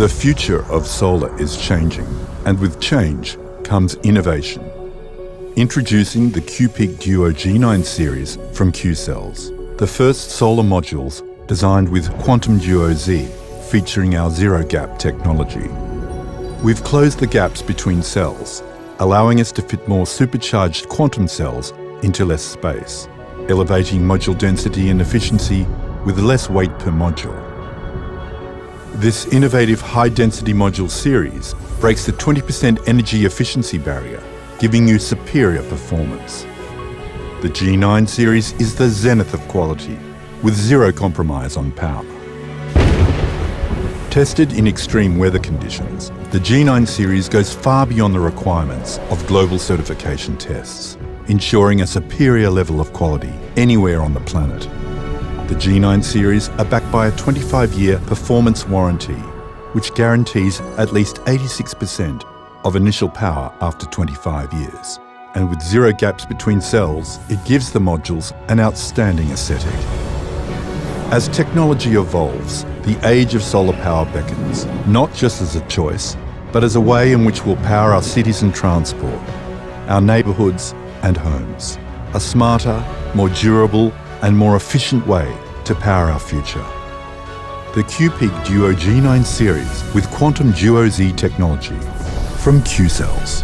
The future of solar is changing, and with change comes innovation. Introducing the Q.PEAK DUO-G9 series from Qcells, the first solar modules designed with quantum DUO-Z, featuring our zero-gap technology. We've closed the gaps between cells, allowing us to fit more supercharged quantum cells into less space, elevating module density and efficiency with less weight per module. This innovative high-density module series breaks the 20% energy efficiency barrier, giving you superior performance. The G9 series is the zenith of quality, with zero compromise on power. Tested in extreme weather conditions, the G9 series goes far beyond the requirements of global certification tests, ensuring a superior level of quality anywhere on the planet. The G9 series are backed by a 25-year performance warranty, which guarantees at least 86% of initial power after 25 years. And with zero gaps between cells, it gives the modules an outstanding aesthetic. As technology evolves, the age of solar power beckons, not just as a choice, but as a way in which we'll power our cities and transport, our neighbourhoods and homes. A smarter, more durable and more efficient way to power our future. The Q.PEAK DUO-G9 series with quantum DUO-Z technology from Qcells.